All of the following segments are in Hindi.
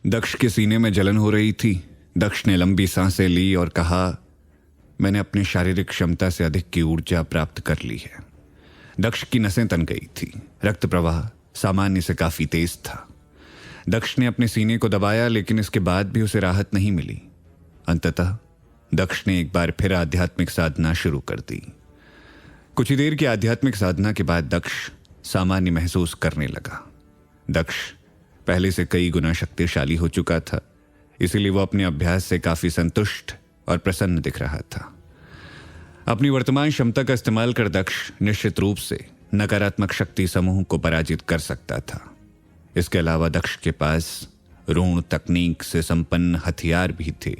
दक्ष के सीने में जलन हो रही थी। दक्ष ने लंबी सांसें ली और कहा, मैंने अपनी शारीरिक क्षमता से अधिक की ऊर्जा प्राप्त कर ली है। दक्ष की नसें तन गई थी। रक्त प्रवाह सामान्य से काफी तेज था। दक्ष ने अपने सीने को दबाया, लेकिन इसके बाद भी उसे राहत नहीं मिली। अंततः दक्ष ने एक बार फिर आध्यात्मिक साधना शुरू कर दी। कुछ ही देर की आध्यात्मिक साधना के बाद दक्ष सामान्य महसूस करने लगा। दक्ष पहले से कई गुना शक्तिशाली हो चुका था, इसीलिए वो अपने अभ्यास से काफी संतुष्ट और प्रसन्न दिख रहा था। अपनी वर्तमान क्षमता का इस्तेमाल कर दक्ष निश्चित रूप से नकारात्मक शक्ति समूह को पराजित कर सकता था। इसके अलावा दक्ष के पास ऋण तकनीक से संपन्न हथियार भी थे।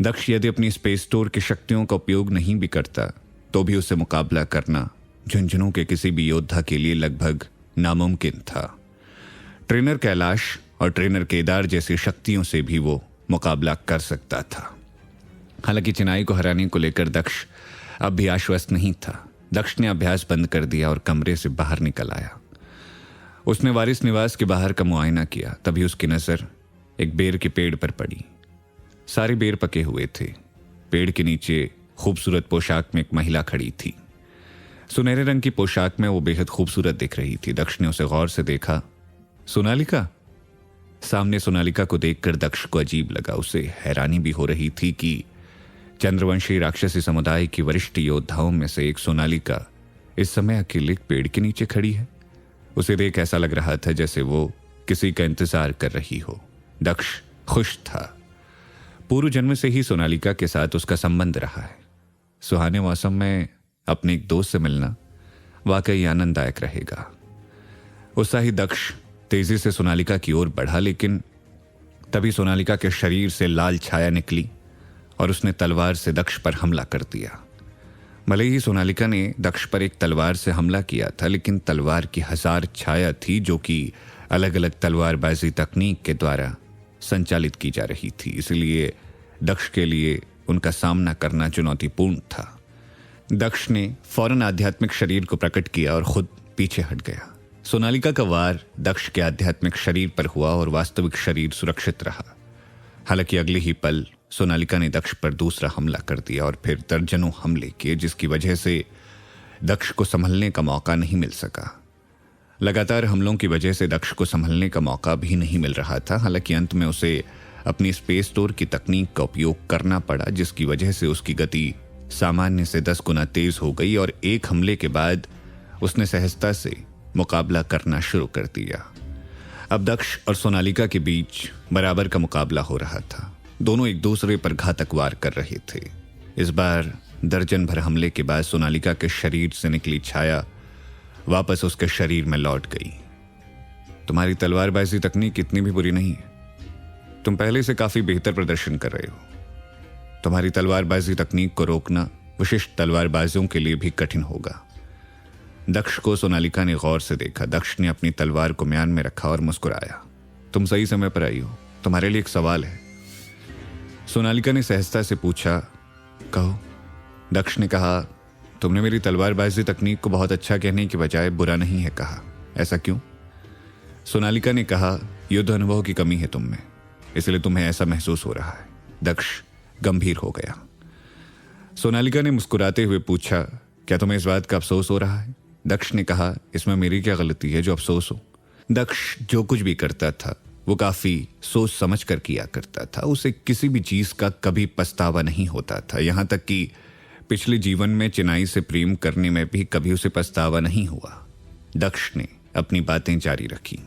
दक्ष यदि अपनी स्पेस स्टोर की शक्तियों का उपयोग नहीं भी करता तो भी उससे मुकाबला करना झुंझुनू के किसी भी योद्धा के लिए लगभग नामुमकिन था। ट्रेनर कैलाश और ट्रेनर केदार जैसी शक्तियों से भी वो मुकाबला कर सकता था। हालांकि चिनाई को हराने को लेकर दक्ष अब भी आश्वस्त नहीं था। दक्ष ने अभ्यास बंद कर दिया और कमरे से बाहर निकल आया। उसने वारिस निवास के बाहर का मुआयना किया। तभी उसकी नजर एक बेर के पेड़ पर पड़ी। सारे बेर पके हुए थे। पेड़ के नीचे खूबसूरत पोशाक में एक महिला खड़ी थी। सुनहरे रंग की पोशाक में वो बेहद खूबसूरत दिख रही थी। दक्ष ने उसे गौर से देखा। सोनालिका? सामने सोनालिका को देखकर दक्ष को अजीब लगा। उसे हैरानी भी हो रही थी कि चंद्रवंशी राक्षसी समुदाय की वरिष्ठ योद्धाओं में से एक सोनालिका इस समय अकेले एक पेड़ के नीचे खड़ी है। उसे देख ऐसा लग रहा था जैसे वो किसी का इंतजार कर रही हो। दक्ष खुश था। पूर्व जन्म से ही सोनालिका के साथ उसका संबंध रहा है। सुहाने मौसम में अपने एक दोस्त से मिलना वाकई आनंददायक रहेगा। उत्साही दक्ष तेजी से सोनालिका की ओर बढ़ा, लेकिन तभी सोनालिका के शरीर से लाल छाया निकली और उसने तलवार से दक्ष पर हमला कर दिया। भले ही सोनालिका ने दक्ष पर एक तलवार से हमला किया था, लेकिन तलवार की 1000 छाया थी जो कि अलग अलग तलवारबाजी तकनीक के द्वारा संचालित की जा रही थी। इसलिए दक्ष के लिए उनका सामना करना चुनौतीपूर्ण था। दक्ष ने फौरन आध्यात्मिक शरीर को प्रकट किया और खुद पीछे हट गया। सोनालिका का वार दक्ष के आध्यात्मिक शरीर पर हुआ और वास्तविक शरीर सुरक्षित रहा। हालांकि अगले ही पल सोनालिका ने दक्ष पर दूसरा हमला कर दिया और फिर दर्जनों हमले किए, जिसकी वजह से दक्ष को संभलने का मौका नहीं मिल सका। लगातार हमलों की वजह से दक्ष को संभलने का मौका भी नहीं मिल रहा था। हालांकि अंत में उसे अपनी स्पेस स्टोर की तकनीक का उपयोग करना पड़ा, जिसकी वजह से उसकी गति सामान्य से 10 गुना तेज हो गई और एक हमले के बाद उसने सहजता से मुकाबला करना शुरू कर दिया। अब दक्ष और सोनालिका के बीच बराबर का मुकाबला हो रहा था। दोनों एक दूसरे पर घातक वार कर रहे थे। इस बार दर्जन भर हमले के बाद सोनालिका के शरीर से निकली छाया वापस उसके शरीर में लौट गई। तुम्हारी तलवारबाजी तकनीक इतनी भी बुरी नहीं है। तुम पहले से काफी बेहतर प्रदर्शन कर रहे हो। तुम्हारी तलवारबाजी तकनीक को रोकना विशिष्ट तलवारबाजों के लिए भी कठिन होगा। दक्ष को सोनालिका ने गौर से देखा। दक्ष ने अपनी तलवार को म्यान में रखा और मुस्कुराया। तुम सही समय पर आई हो। तुम्हारे लिए एक सवाल है। सोनालिका ने सहजता से पूछा। कहो। दक्ष ने कहा, तुमने मेरी तलवारबाजी तकनीक को बहुत अच्छा कहने के बजाय बुरा नहीं है कहा। ऐसा क्यों? सोनालिका ने कहा, युद्ध अनुभव की कमी है तुम में, इसलिए तुम्हें ऐसा महसूस हो रहा है। दक्ष गंभीर हो गया। सोनालिका ने मुस्कुराते हुए पूछा, क्या तुम्हें इस बात का अफसोस हो रहा है? दक्ष ने कहा, इसमें मेरी क्या गलती है जो अफसोस हो? दक्ष जो कुछ भी करता था वो काफी सोच समझ कर किया करता था। उसे किसी भी चीज का कभी पछतावा नहीं होता था। यहां तक कि पिछले जीवन में चिनाई से प्रेम करने में भी कभी उसे पछतावा नहीं हुआ। दक्ष ने अपनी बातें जारी रखी।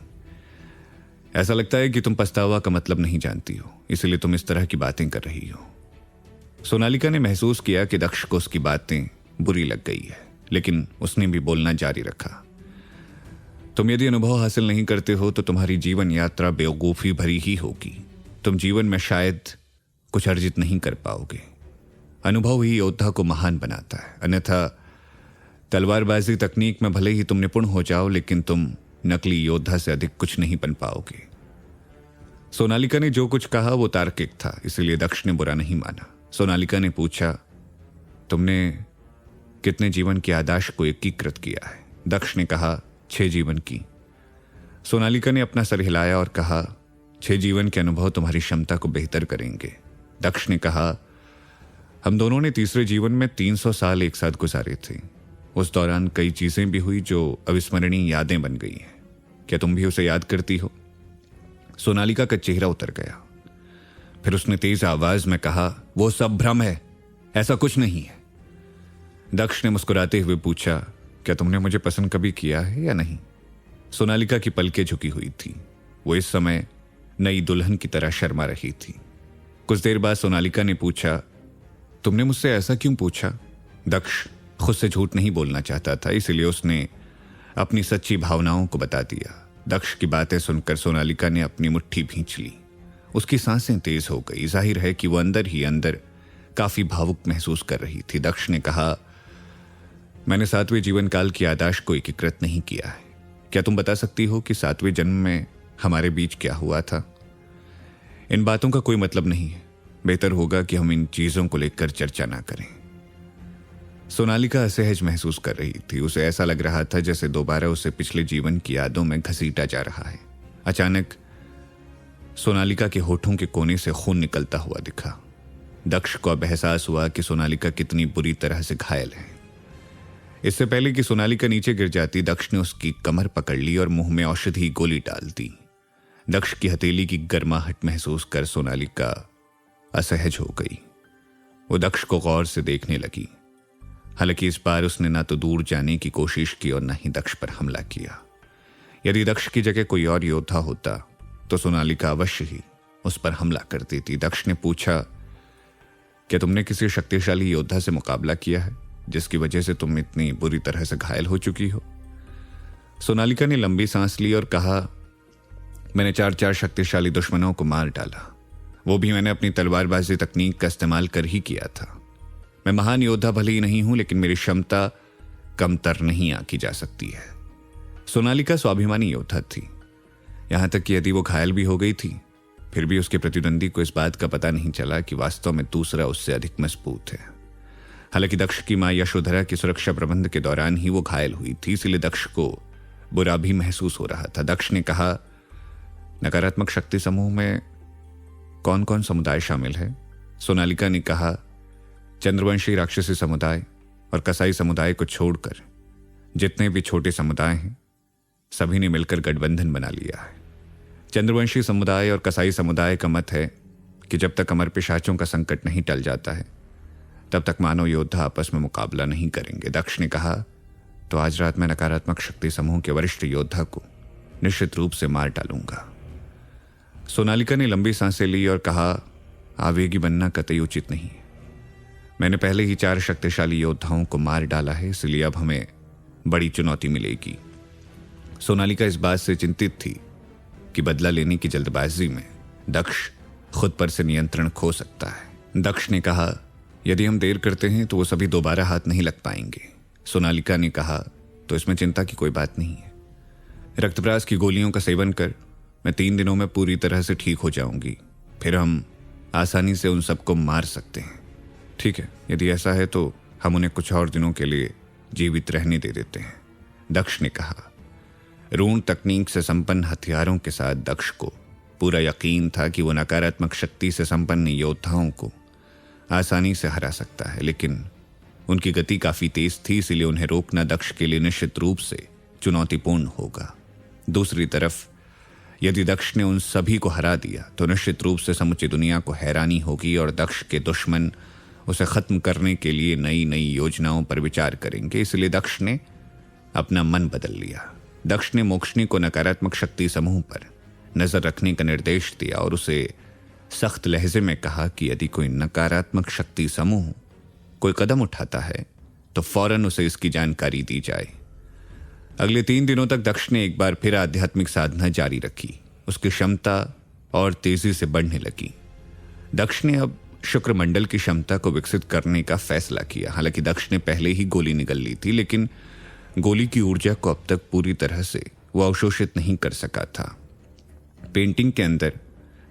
ऐसा लगता है कि तुम पछतावा का मतलब नहीं जानती हो, इसलिए तुम इस तरह की बातें कर रही हो। सोनालिका ने महसूस किया कि दक्ष को उसकी बातें बुरी लग गई है, लेकिन उसने भी बोलना जारी रखा। तुम यदि अनुभव हासिल नहीं करते हो तो तुम्हारी जीवन यात्रा बेवकूफी भरी ही होगी। तुम जीवन में शायद कुछ अर्जित नहीं कर पाओगे। अनुभव ही योद्धा को महान बनाता है। अन्यथा तलवारबाजी तकनीक में भले ही तुम निपुण हो जाओ, लेकिन तुम नकली योद्धा से अधिक कुछ नहीं बन पाओगे। सोनालिका ने जो कुछ कहा वो तार्किक था, इसलिए दक्ष ने बुरा नहीं माना। सोनालिका ने पूछा, तुमने कितने जीवन की आदाश को एकीकृत किया है? दक्ष ने कहा, 6 जीवन की। सोनालिका ने अपना सर हिलाया और कहा, 6 जीवन के अनुभव तुम्हारी क्षमता को बेहतर करेंगे। दक्ष ने कहा, हम दोनों ने तीसरे जीवन में 300 साल एक साथ गुजारे थे। उस दौरान कई चीजें भी हुई जो अविस्मरणीय यादें बन गई हैं। क्या तुम भी उसे याद करती हो? सोनालिका का चेहरा उतर गया। फिर उसने तेज आवाज में कहा, वो सब भ्रम है, ऐसा कुछ नहीं है। दक्ष ने मुस्कुराते हुए पूछा, क्या तुमने मुझे पसंद कभी किया है या नहीं? सोनालिका की पलकें झुकी हुई थी। वो इस समय नई दुल्हन की तरह शर्मा रही थी। कुछ देर बाद सोनालिका ने पूछा, तुमने मुझसे ऐसा क्यों पूछा? दक्ष खुद से झूठ नहीं बोलना चाहता था, इसलिए उसने अपनी सच्ची भावनाओं को बता दिया। दक्ष की बातें सुनकर सोनालिका ने अपनी मुट्ठी भींच ली। उसकी सांसें तेज हो गई। जाहिर है कि वो अंदर ही अंदर काफी भावुक महसूस कर रही थी। दक्ष ने कहा, मैंने 7वें जीवन काल की याददाश्त को एकीकृत नहीं किया है। क्या तुम बता सकती हो कि 7वें जन्म में हमारे बीच क्या हुआ था? इन बातों का कोई मतलब नहीं है। बेहतर होगा कि हम इन चीजों को लेकर चर्चा ना करें। सोनालिका असहज महसूस कर रही थी। उसे ऐसा लग रहा था जैसे दोबारा उसे पिछले जीवन की यादों में घसीटा जा रहा है। अचानक सोनालिका के होठों के कोने से खून निकलता हुआ दिखा। दक्ष को अब एहसास हुआ कि सोनालिका कितनी बुरी तरह से घायल है। इससे पहले कि सोनालिका नीचे गिर जाती, दक्ष ने उसकी कमर पकड़ ली और मुंह में औषधि गोली डाल दी। दक्ष की हथेली की गर्माहट महसूस कर सोनालिका असहज हो गई। वो दक्ष को गौर से देखने लगी। हालांकि इस बार उसने ना तो दूर जाने की कोशिश की और न ही दक्ष पर हमला किया। यदि दक्ष की जगह कोई और योद्धा होता तो सोनालिका अवश्य ही उस पर हमला कर देती। दक्ष ने पूछा, क्या तुमने किसी शक्तिशाली योद्धा से मुकाबला किया है जिसकी वजह से तुम इतनी बुरी तरह से घायल हो चुकी हो? सोनालिका ने लंबी सांस ली और कहा, मैंने 4 शक्तिशाली दुश्मनों को मार डाला। वो भी मैंने अपनी तलवारबाजी तकनीक का इस्तेमाल कर ही किया था। मैं महान योद्धा भले ही नहीं हूं, लेकिन मेरी क्षमता कमतर नहीं आंकी जा सकती है। सोनालिका स्वाभिमानी योद्धा थी। यहां तक कि यदि वो घायल भी हो गई थी, फिर भी उसके प्रतिद्वंदी को इस बात का पता नहीं चला कि वास्तव में दूसरा उससे अधिक मजबूत है। हालांकि दक्ष की मां यशोधरा की सुरक्षा प्रबंध के दौरान ही वो घायल हुई थी, इसलिए दक्ष को बुरा भी महसूस हो रहा था। दक्ष ने कहा, नकारात्मक शक्ति समूह में कौन कौन समुदाय शामिल है? सोनालिका ने कहा, चंद्रवंशी राक्षसी समुदाय और कसाई समुदाय को छोड़कर जितने भी छोटे समुदाय हैं, सभी ने मिलकर गठबंधन बना लिया है। चंद्रवंशी समुदाय और कसाई समुदाय का मत है कि जब तक अमर पिशाचों का संकट नहीं टल जाता है, तब तक मानव योद्धा आपस में मुकाबला नहीं करेंगे। दक्ष ने कहा, तो आज रात मैं नकारात्मक शक्ति समूह के वरिष्ठ योद्धा को निश्चित रूप से मार डालूंगा। सोनालिका ने लंबी सांसें ली और कहा, आवेगी बनना कतई उचित नहीं है। मैंने पहले ही 4 शक्तिशाली योद्धाओं को मार डाला है, इसलिए अब हमें बड़ी चुनौती मिलेगी। सोनालिका इस बात से चिंतित थी कि बदला लेने की जल्दबाजी में दक्ष खुद पर से नियंत्रण खो सकता है। दक्ष ने कहा, यदि हम देर करते हैं तो वो सभी दोबारा हाथ नहीं लग पाएंगे। सोनालिका ने कहा, तो इसमें चिंता की कोई बात नहीं है। रक्तप्रास की गोलियों का सेवन कर मैं 3 दिनों में पूरी तरह से ठीक हो जाऊंगी। फिर हम आसानी से उन सबको मार सकते हैं। ठीक है, यदि ऐसा है तो हम उन्हें कुछ और दिनों के लिए जीवित रहने दे देते हैं, दक्ष ने कहा। रून तकनीक से संपन्न हथियारों के साथ दक्ष को पूरा यकीन था कि वो नकारात्मक शक्ति से संपन्न योद्धाओं को आसानी से हरा सकता है, लेकिन उनकी गति काफी तेज थी, इसलिए उन्हें रोकना दक्ष के लिए निश्चित रूप से चुनौतीपूर्ण होगा। दूसरी तरफ यदि दक्ष ने उन सभी को हरा दिया तो निश्चित रूप से समूची दुनिया को हैरानी होगी और दक्ष के दुश्मन उसे खत्म करने के लिए नई नई योजनाओं पर विचार करेंगे। इसलिए दक्ष ने अपना मन बदल लिया। दक्ष ने मोक्षनी को नकारात्मक शक्ति समूह पर नजर रखने का निर्देश दिया और उसे सख्त लहजे में कहा कि यदि कोई नकारात्मक शक्ति समूह कोई कदम उठाता है तो फौरन उसे इसकी जानकारी दी जाए। अगले 3 दिनों तक दक्ष ने एक बार फिर आध्यात्मिक साधना जारी रखी। उसकी क्षमता और तेजी से बढ़ने लगी। दक्ष ने अब शुक्र मंडल की क्षमता को विकसित करने का फैसला किया। हालांकि दक्ष ने पहले ही गोली निगल ली थी, लेकिन गोली की ऊर्जा को अब तक पूरी तरह से वो अवशोषित नहीं कर सका था। पेंटिंग के अंदर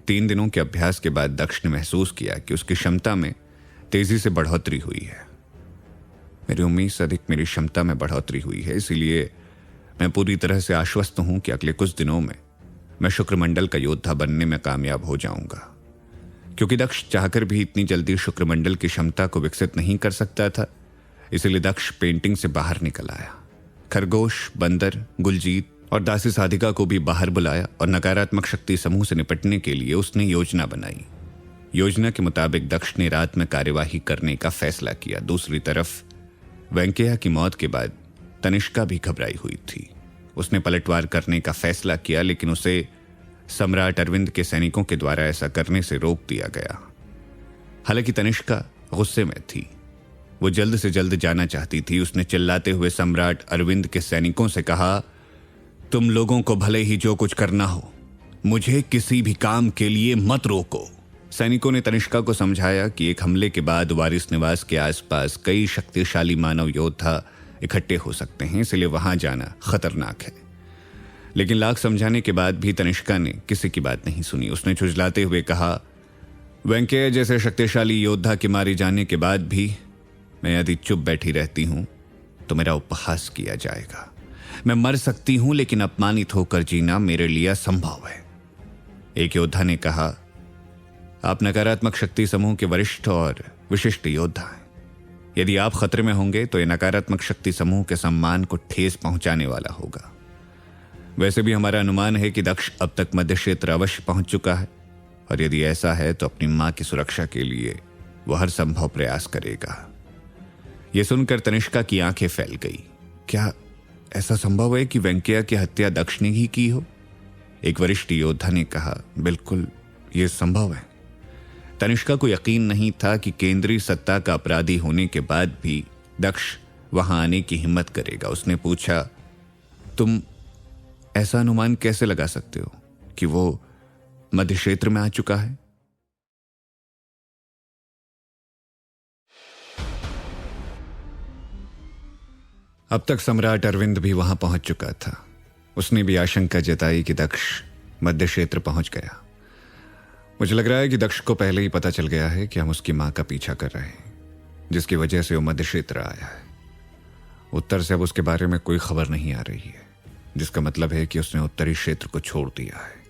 3 दिनों के अभ्यास के बाद दक्ष ने महसूस किया कि उसकी क्षमता में तेजी से बढ़ोतरी हुई है। मेरी उम्मीद से अधिक मेरी क्षमता में बढ़ोतरी हुई है, इसीलिए मैं पूरी तरह से आश्वस्त हूं कि अगले कुछ दिनों में मैं शुक्रमंडल का योद्धा बनने में कामयाब हो जाऊंगा। क्योंकि दक्ष चाहकर भी इतनी जल्दी शुक्रमंडल की क्षमता को विकसित नहीं कर सकता था, इसलिए दक्ष पेंटिंग से बाहर निकल आया। खरगोश, बंदर, गुलजीत और दासी साधिका को भी बाहर बुलाया और नकारात्मक शक्ति समूह से निपटने के लिए उसने योजना बनाई। योजना के मुताबिक दक्ष ने रात में कार्यवाही करने का फैसला किया। दूसरी तरफ वेंकैया की मौत के बाद तनिष्का भी घबराई हुई थी। उसने पलटवार करने का फैसला किया, लेकिन उसे सम्राट अरविंद के सैनिकों के द्वारा ऐसा करने से रोक दिया गया। हालांकि तनिष्का गुस्से में थी, वो जल्द से जल्द जाना चाहती थी। उसने चिल्लाते हुए सम्राट अरविंद के सैनिकों से कहा, तुम लोगों को भले ही जो कुछ करना हो, मुझे किसी भी काम के लिए मत रोको। सैनिकों ने तनिष्का को समझाया कि एक हमले के बाद वारिस निवास के आसपास कई शक्तिशाली मानव योद्धा इकट्ठे हो सकते हैं, इसलिए वहां जाना खतरनाक है। लेकिन लाख समझाने के बाद भी तनिष्का ने किसी की बात नहीं सुनी। उसने झुंझलाते हुए कहा, वेंकैया जैसे शक्तिशाली योद्धा के मारे जाने के बाद भी मैं यदि चुप बैठी रहती हूं तो मेरा उपहास किया जाएगा। मैं मर सकती हूं, लेकिन अपमानित होकर जीना मेरे लिए असंभव है। एक योद्धा ने कहा, आप नकारात्मक शक्ति समूह के वरिष्ठ और विशिष्ट योद्धा हैं। यदि आप खतरे में होंगे तो यह नकारात्मक शक्ति समूह के सम्मान को ठेस पहुंचाने वाला होगा। वैसे भी हमारा अनुमान है कि दक्ष अब तक मध्य क्षेत्र अवश्य पहुंच चुका है, और यदि ऐसा है तो अपनी मां की सुरक्षा के लिए वह हर संभव प्रयास करेगा। यह सुनकर तनिष्का की आंखें फैल गई। क्या ऐसा संभव है कि वेंकैया की हत्या दक्ष ने ही की हो? एक वरिष्ठ योद्धा ने कहा, बिल्कुल यह संभव है। तनिष्का को यकीन नहीं था कि केंद्रीय सत्ता का अपराधी होने के बाद भी दक्ष वहां आने की हिम्मत करेगा। उसने पूछा, तुम ऐसा अनुमान कैसे लगा सकते हो कि वो मध्य क्षेत्र में आ चुका है? अब तक सम्राट अरविंद भी वहां पहुंच चुका था। उसने भी आशंका जताई कि दक्ष मध्य क्षेत्र पहुंच गया। मुझे लग रहा है कि दक्ष को पहले ही पता चल गया है कि हम उसकी मां का पीछा कर रहे हैं, जिसकी वजह से वो मध्य क्षेत्र आया है। उत्तर से अब उसके बारे में कोई खबर नहीं आ रही है, जिसका मतलब है कि उसने उत्तरी क्षेत्र को छोड़ दिया है।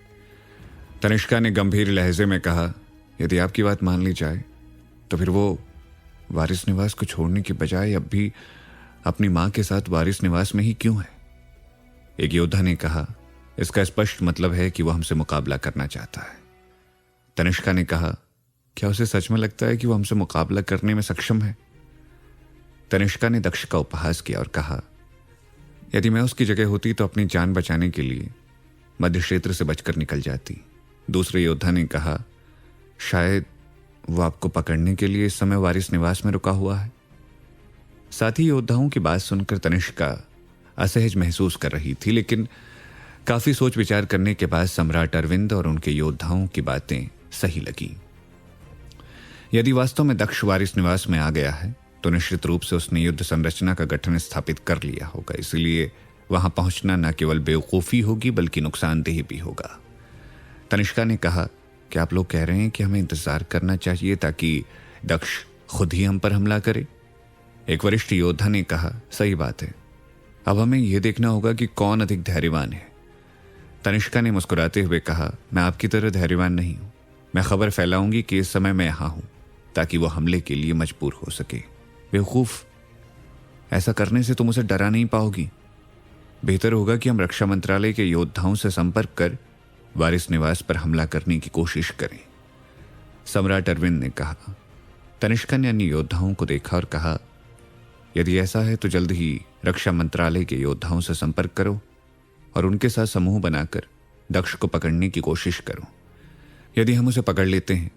तनिष्का ने गंभीर लहजे में कहा, यदि आपकी बात मान ली जाए तो फिर वो वारिस निवास को छोड़ने की बजाय अब भी अपनी मां के साथ वारिस निवास में ही क्यों है? एक योद्धा ने कहा, इसका स्पष्ट मतलब है कि वो हमसे मुकाबला करना चाहता है। तनिष्का ने कहा, क्या उसे सच में लगता है कि वो हमसे मुकाबला करने में सक्षम है? तनिष्का ने दक्ष का उपहास किया और कहा, यदि मैं उसकी जगह होती तो अपनी जान बचाने के लिए मध्य क्षेत्र से बचकर निकल जाती। दूसरे योद्धा ने कहा, शायद वो आपको पकड़ने के लिए इस समय वारिस निवास में रुका हुआ है। साथी योद्धाओं की बात सुनकर तनिष्का असहज महसूस कर रही थी, लेकिन काफी सोच विचार करने के बाद सम्राट अरविंद और उनके योद्धाओं की बातें सही लगी। यदि वास्तव में दक्ष वारिस निवास में आ गया है तो निश्चित रूप से उसने युद्ध संरचना का गठन स्थापित कर लिया होगा। इसलिए वहां पहुंचना न केवल बेवकूफी होगी बल्कि नुकसानदेह भी होगा। तनिष्का ने कहा, कि आप लोग कह रहे हैं कि हमें इंतजार करना चाहिए ताकि दक्ष खुद ही हम पर हमला करे? एक वरिष्ठ योद्धा ने कहा, सही बात है। अब हमें यह देखना होगा कि कौन अधिक धैर्यवान है। तनिष्का ने मुस्कुराते हुए कहा, मैं आपकी तरह धैर्यवान नहीं हूं। मैं खबर फैलाऊंगी कि इस समय मैं यहां हूं ताकि वो हमले के लिए मजबूर हो सके। बेवकूफ, ऐसा करने से तुम उसे डरा नहीं पाओगी। बेहतर होगा कि हम रक्षा मंत्रालय के योद्धाओं से संपर्क कर वारिस निवास पर हमला करने की कोशिश करें, सम्राट अरविंद ने कहा। तनिष्का ने अन्य योद्धाओं को देखा और कहा, यदि ऐसा है तो जल्द ही रक्षा मंत्रालय के योद्धाओं से संपर्क करो और उनके साथ समूह बनाकर दक्ष को पकड़ने की कोशिश करो। यदि हम उसे पकड़ लेते हैं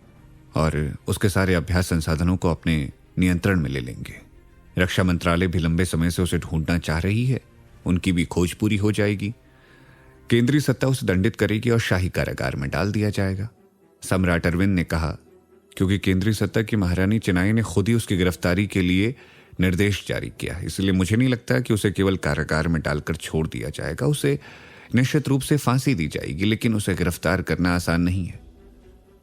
और उसके सारे अभ्यास संसाधनों को अपने नियंत्रण में ले लेंगे, रक्षा मंत्रालय भी लंबे समय से उसे ढूंढना चाह रही है, उनकी भी खोज पूरी हो जाएगी। केंद्रीय सत्ता उसे दंडित करेगी और शाही कारागार में डाल दिया जाएगा, सम्राट अरविंद ने कहा। क्योंकि केंद्रीय सत्ता की महारानी चिनाई ने खुद ही उसकी गिरफ्तारी के लिए निर्देश जारी किया है, इसलिए मुझे नहीं लगता कि उसे केवल कारागार में डालकर छोड़ दिया जाएगा। उसे निश्चित रूप से फांसी दी जाएगी, लेकिन उसे गिरफ्तार करना आसान नहीं है।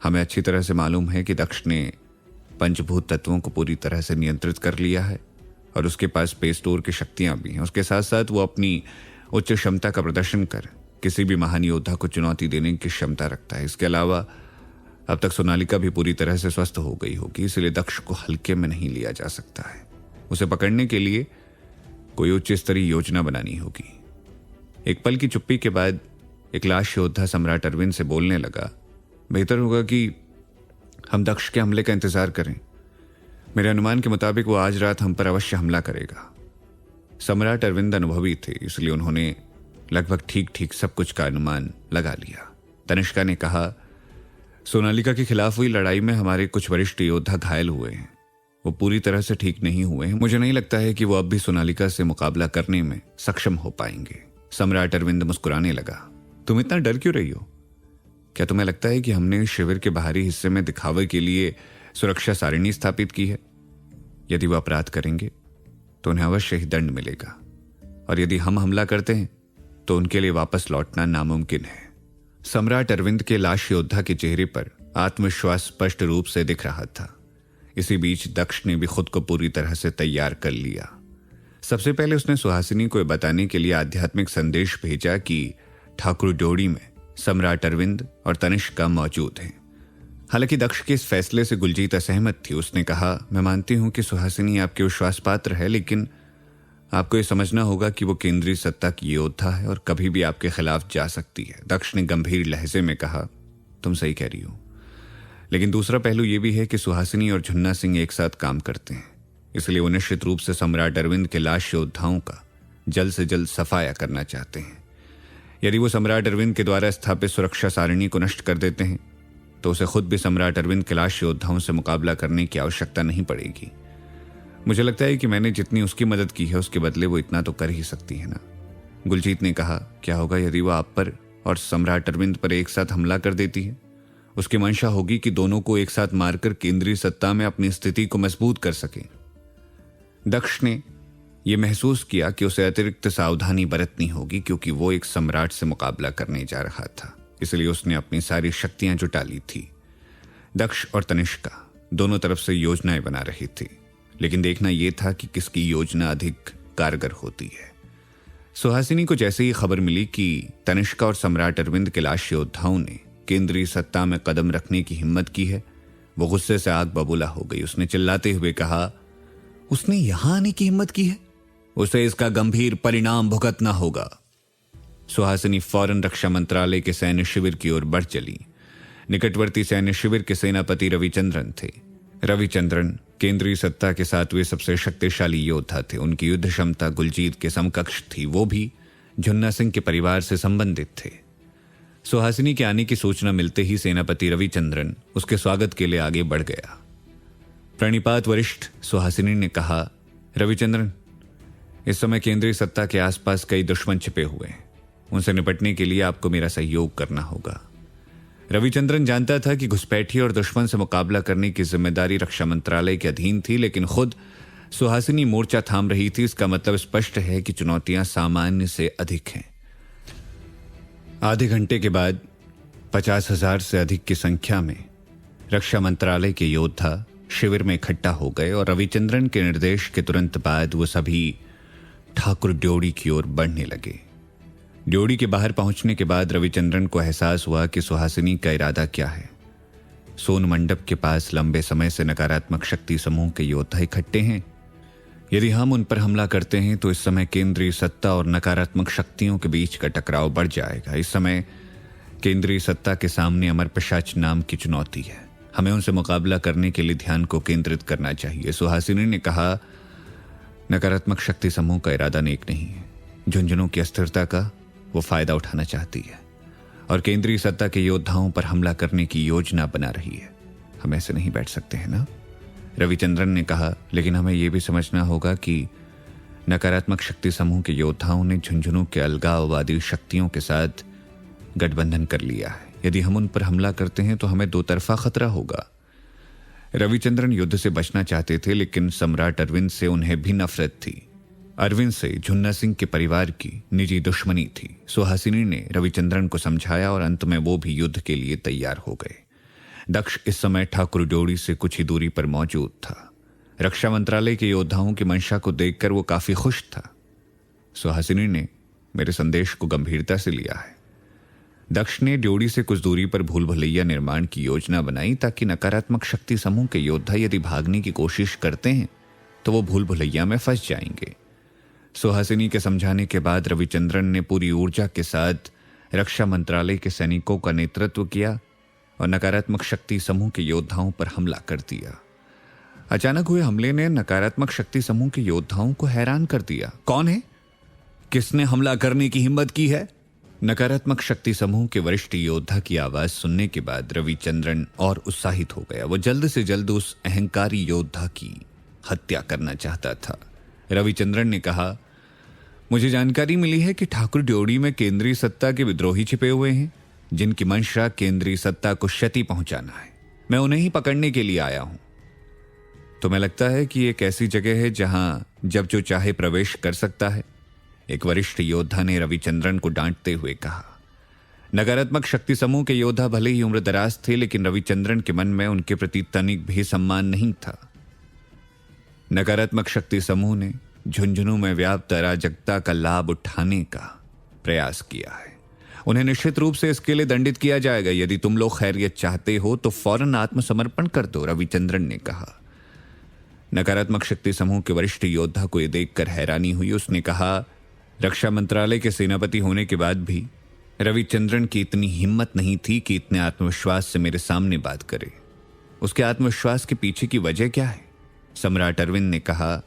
हमें अच्छी तरह से मालूम है कि दक्ष ने पंचभूत तत्वों को पूरी तरह से नियंत्रित कर लिया है और उसके पास पेस्टोर की शक्तियां भी हैं। उसके साथ साथ वो अपनी उच्च क्षमता का प्रदर्शन कर किसी भी महान योद्धा को चुनौती देने की क्षमता रखता है। इसके अलावा अब तक सोनालिका भी पूरी तरह से स्वस्थ हो गई होगी, इसलिए दक्ष को हल्के में नहीं लिया जा सकता है। उसे पकड़ने के लिए कोई उच्च स्तरीय योजना बनानी होगी। एक पल की चुप्पी के बाद एक लाश योद्धा सम्राट अरविंद से बोलने लगा, बेहतर होगा कि हम दक्ष के हमले का इंतजार करें। मेरे अनुमान के मुताबिक वो आज रात हम पर अवश्य हमला करेगा। सम्राट अरविंद अनुभवी थे, इसलिए उन्होंने लगभग ठीक ठीक सब कुछ का अनुमान लगा लिया। तनिष्का ने कहा, सोनालिका के खिलाफ हुई लड़ाई में हमारे कुछ वरिष्ठ योद्धा घायल हुए हैं। वो पूरी तरह से ठीक नहीं हुए हैं। मुझे नहीं लगता है कि वो अब भी सोनालिका से मुकाबला करने में सक्षम हो पाएंगे। सम्राट अरविंद मुस्कुराने लगा, तुम इतना डर क्यों रही हो? क्या तुम्हें लगता है कि हमने शिविर के बाहरी हिस्से में दिखावे के लिए सुरक्षा सारिणी स्थापित की है? यदि वो अपराध करेंगे तो उन्हें अवश्य ही दंड मिलेगा, और यदि हम हमला करते हैं तो उनके लिए वापस लौटना नामुमकिन है। सम्राट अरविंद के लाश योद्धा के चेहरे पर आत्मविश्वास स्पष्ट रूप से दिख रहा था। इसी बीच दक्ष ने भी खुद को पूरी तरह से तैयार कर लिया। सबसे पहले उसने सुहासिनी को बताने के लिए आध्यात्मिक संदेश भेजा कि ठाकुर ड्योढ़ी में सम्राट अरविंद और तनिष्का मौजूद हैं। हालांकि दक्ष के इस फैसले से गुलजीत असहमत थी। उसने कहा, मैं मानती हूं कि सुहासिनी आपके विश्वास पात्र है, लेकिन आपको यह समझना होगा कि वो केंद्रीय सत्ता की योद्धा है और कभी भी आपके खिलाफ जा सकती है। दक्ष ने गंभीर लहजे में कहा, तुम सही कह रही हो, लेकिन दूसरा पहलू यह भी है कि सुहासिनी और झुन्ना सिंह एक साथ काम करते हैं, इसलिए वो निश्चित रूप से सम्राट अरविंद के लाश योद्धाओं का जल्द से जल्द सफाया करना चाहते हैं। यदि वो सम्राट अरविंद के द्वारा स्थापित सुरक्षा सारिणी को नष्ट कर देते हैं तो उसे खुद भी सम्राट अरविंद के लाश योद्धाओं से मुकाबला करने की आवश्यकता नहीं पड़ेगी। मुझे लगता है कि मैंने जितनी उसकी मदद की है उसके बदले वो इतना तो कर ही सकती है ना। गुलजीत ने कहा, क्या होगा यदि वो आप पर और सम्राट अरविंद पर एक साथ हमला कर देती है? उसकी मंशा होगी कि दोनों को एक साथ मारकर केंद्रीय सत्ता में अपनी स्थिति को मजबूत कर सके। दक्ष ने यह महसूस किया कि उसे अतिरिक्त सावधानी बरतनी होगी, क्योंकि वो एक सम्राट से मुकाबला करने जा रहा था। इसलिए उसने अपनी सारी शक्तियां जुटा ली थी। दक्ष और तनिष्का दोनों तरफ से योजनाएं बना रही थी, लेकिन देखना यह था कि किसकी योजना अधिक कारगर होती है। सुहासिनी को जैसे ही खबर मिली कि तनिष्का और सम्राट अरविंद के लाश योद्धाओं ने केंद्रीय सत्ता में कदम रखने की हिम्मत की है, वो गुस्से से आग बबूला हो गई। उसने चिल्लाते हुए कहा, उसने यहां आने की हिम्मत की है? उसे इसका गंभीर परिणाम भुगतना होगा। सुहासिनी फौरन रक्षा मंत्रालय के सैन्य शिविर की ओर बढ़ चली। निकटवर्ती सैन्य शिविर के सेनापति रविचंद्रन थे। रविचंद्रन केंद्रीय सत्ता के 7वें सबसे शक्तिशाली योद्धा थे। उनकी युद्ध क्षमता गुलजीत के समकक्ष थी। वो भी झुन्ना सिंह के परिवार से संबंधित थे। सुहासिनी के आने की सूचना मिलते ही सेनापति रविचंद्रन उसके स्वागत के लिए आगे बढ़ गया। प्रणिपात वरिष्ठ सुहासिनी ने कहा, रविचंद्रन, इस समय केंद्रीय सत्ता के आसपास कई दुश्मन छिपे हुए हैं। उनसे निपटने के लिए आपको मेरा सहयोग करना होगा। रविचंद्रन जानता था कि घुसपैठी और दुश्मन से मुकाबला करने की जिम्मेदारी रक्षा मंत्रालय के अधीन थी, लेकिन खुद सुहासिनी मोर्चा थाम रही थी। इसका मतलब स्पष्ट है कि चुनौतियां सामान्य से अधिक हैं। आधे घंटे के बाद 50,000 से अधिक की संख्या में रक्षा मंत्रालय के योद्धा शिविर में इकट्ठा हो गए और रविचंद्रन के निर्देश के तुरंत बाद वो सभी ठाकुर ड्योढ़ी की ओर बढ़ने लगे। ड्योढ़ी के बाहर पहुंचने के बाद रविचंद्रन को एहसास हुआ कि सुहासिनी का इरादा क्या है। सोन मंडप के पास लंबे समय से नकारात्मक शक्ति समूह के योद्धा इकट्ठे हैं। यदि हम उन पर हमला करते हैं तो इस समय केंद्रीय सत्ता और नकारात्मक शक्तियों के बीच का टकराव बढ़ जाएगा। इस समय केंद्रीय सत्ता के सामने अमर पिशाच नाम की चुनौती है। हमें उनसे मुकाबला करने के लिए ध्यान को केंद्रित करना चाहिए। सुहासिनी ने कहा, नकारात्मक शक्ति समूह का इरादा नेक नहीं है। झुंझुनों की अस्थिरता का वो फायदा उठाना चाहती है और केंद्रीय सत्ता के योद्धाओं पर हमला करने की योजना बना रही है। हम ऐसे नहीं बैठ सकते हैं ना? रविचंद्रन ने कहा, लेकिन हमें यह भी समझना होगा कि नकारात्मक शक्ति समूह के योद्धाओं ने झुंझुनों के अलगाववादी शक्तियों के साथ गठबंधन कर लिया है। यदि हम उन पर हमला करते हैं तो हमें दो तरफा खतरा होगा। रविचंद्रन युद्ध से बचना चाहते थे, लेकिन सम्राट अरविंद से उन्हें भी नफरत थी। अरविंद से झुन्ना सिंह के परिवार की निजी दुश्मनी थी। सुहासिनी ने रविचंद्रन को समझाया और अंत में वो भी युद्ध के लिए तैयार हो गए। दक्ष इस समय ठाकुर ड्योढ़ी से कुछ ही दूरी पर मौजूद था। रक्षा मंत्रालय के योद्धाओं की मंशा को देखकर वो काफी खुश था। सुहासिनी ने मेरे संदेश को गंभीरता से लिया है। दक्ष ने ड्योढ़ी से कुछ दूरी पर भूल भुलैया निर्माण की योजना बनाई ताकि नकारात्मक शक्ति समूह के योद्धा यदि भागने की कोशिश करते हैं तो वो भूल भुलैया में फंस जाएंगे। सुहासिनी के समझाने के बाद रविचंद्रन ने पूरी ऊर्जा के साथ रक्षा मंत्रालय के सैनिकों का नेतृत्व किया और नकारात्मक शक्ति समूह के योद्धाओं पर हमला कर दिया। अचानक हुए हमले ने नकारात्मक शक्ति समूह के योद्धाओं को हैरान कर दिया। कौन है? किसने हमला करने की हिम्मत की है? नकारात्मक शक्ति समूह के वरिष्ठ योद्धा की आवाज सुनने के बाद रविचंद्रन और उत्साहित हो गया। वो जल्द से जल्द उस अहंकारी योद्धा की हत्या करना चाहता था। रविचंद्रन ने कहा, मुझे जानकारी मिली है कि ठाकुर ड्योढ़ी में केंद्रीय सत्ता के विद्रोही छिपे हुए हैं जिनकी मंशा केंद्रीय सत्ता को क्षति पहुंचाना है। मैं उन्हें ही पकड़ने के लिए आया हूं। तुम्हें लगता है कि एक ऐसी जगह है जहां जब जो चाहे प्रवेश कर सकता है? एक वरिष्ठ योद्धा ने रविचंद्रन को डांटते हुए कहा। नकारात्मक शक्ति समूह के योद्धा भले ही उम्रदराज थे, लेकिन रविचंद्रन के मन में उनके प्रति तनिक भी सम्मान नहीं था। नकारात्मक शक्ति समूह ने झुंझुनू में व्याप्त अराजकता का लाभ उठाने का प्रयास किया है। उन्हें निश्चित रूप से इसके लिए दंडित किया जाएगा। यदि तुम लोग खैरियत चाहते हो तो फौरन आत्मसमर्पण कर दो, रविचंद्रन ने कहा। नकारात्मक शक्ति समूह के वरिष्ठ योद्धा को यह देखकर हैरानी हुई। उसने कहा, रक्षा मंत्रालय के सेनापति होने के बाद भी रविचंद्रन की इतनी हिम्मत नहीं थी कि इतने आत्मविश्वास से मेरे सामने बात करे। उसके आत्मविश्वास के पीछे की वजह क्या है? सम्राट अरविंद ने कहा,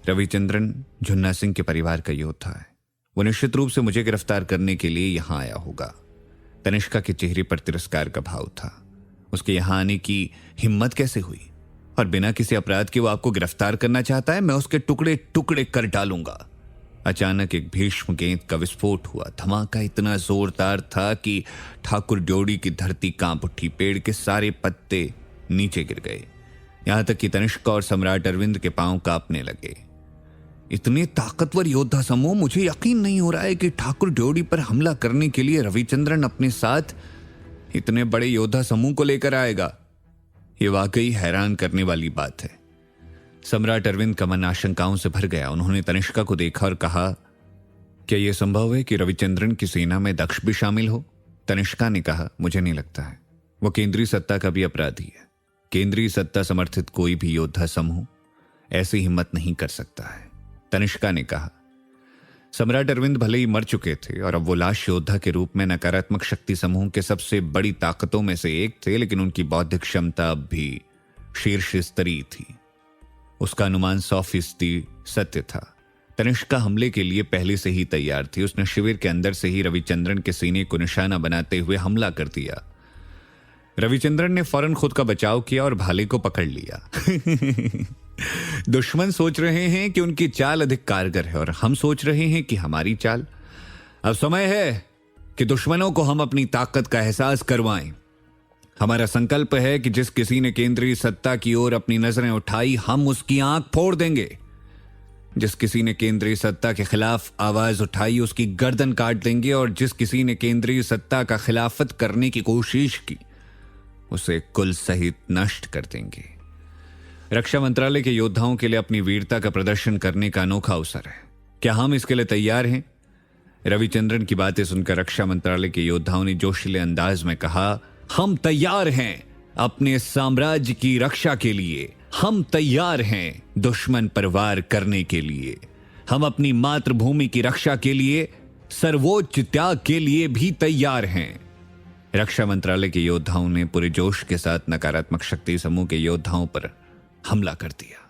रविचंद्रन झुन्ना सिंह के परिवार का योद्धा है। वो निश्चित रूप से मुझे गिरफ्तार करने के लिए यहां आया होगा। तनिष्का के चेहरे पर तिरस्कार का भाव था। उसके यहां आने की हिम्मत कैसे हुई? और बिना किसी अपराध के वो आपको गिरफ्तार करना चाहता है? मैं उसके टुकड़े टुकड़े कर डालूंगा। अचानक एक भीष्म गेंद का विस्फोट हुआ। धमाका इतना जोरदार था कि ठाकुर ड्योढ़ी की धरती कांप उठी। पेड़ के सारे पत्ते नीचे गिर गए, यहां तक कि तनिष्का और सम्राट अरविंद के पांव कांपने लगे। इतने ताकतवर योद्धा समूह, मुझे यकीन नहीं हो रहा है कि ठाकुर ड्योढ़ी पर हमला करने के लिए रविचंद्रन अपने साथ इतने बड़े योद्धा समूह को लेकर आएगा। यह वाकई हैरान करने वाली बात है। सम्राट अरविंद का मन आशंकाओं से भर गया। उन्होंने तनिष्का को देखा और कहा, क्या यह संभव है कि रविचंद्रन की सेना में दक्ष भी शामिल हो? तनिष्का ने कहा, मुझे नहीं लगता है। वो केंद्रीय सत्ता का भी अपराधी है। केंद्रीय सत्ता समर्थित कोई भी योद्धा समूह ऐसी हिम्मत नहीं कर सकता है। तनिष्का ने कहा, सम्राट अरविंद भले ही मर चुके थे और अब वो लाश योद्धा के रूप में नकारात्मक शक्ति समूह के सबसे बड़ी ताकतों में से एक थे, लेकिन उनकी बौद्धिक क्षमता अब भी शीर्ष स्तरीय थी। उसका अनुमान 100% सत्य था। तनिष्का हमले के लिए पहले से ही तैयार थी। उसने शिविर के अंदर से ही रविचंद्रन के सीने को निशाना बनाते हुए हमला कर दिया। रविचंद्रन ने फौरन खुद का बचाव किया और भाले को पकड़ लिया। दुश्मन सोच रहे हैं कि उनकी चाल अधिक कारगर है और हम सोच रहे हैं कि हमारी चाल। अब समय है कि दुश्मनों को हम अपनी ताकत का एहसास करवाएं। हमारा संकल्प है कि जिस किसी ने केंद्रीय सत्ता की ओर अपनी नजरें उठाई, हम उसकी आंख फोड़ देंगे। जिस किसी ने केंद्रीय सत्ता के खिलाफ आवाज उठाई, उसकी गर्दन काट देंगे। और जिस किसी ने केंद्रीय सत्ता का खिलाफत करने की कोशिश की, उसे कुल सहित नष्ट कर देंगे। रक्षा मंत्रालय के योद्धाओं के लिए अपनी वीरता का प्रदर्शन करने का अनोखा अवसर है। क्या हम इसके लिए तैयार हैं? रविचंद्रन की बातें सुनकर रक्षा मंत्रालय के योद्धाओं ने जोशीले अंदाज में कहा, हम तैयार हैं अपने साम्राज्य की रक्षा के लिए। हम तैयार हैं दुश्मन पर वार करने के लिए। हम अपनी मातृभूमि की रक्षा के लिए, सर्वोच्च त्याग के लिए भी तैयार हैं। रक्षा मंत्रालय के योद्धाओं ने पूरे जोश के साथ नकारात्मक शक्ति समूह के योद्धाओं पर हमला कर दिया।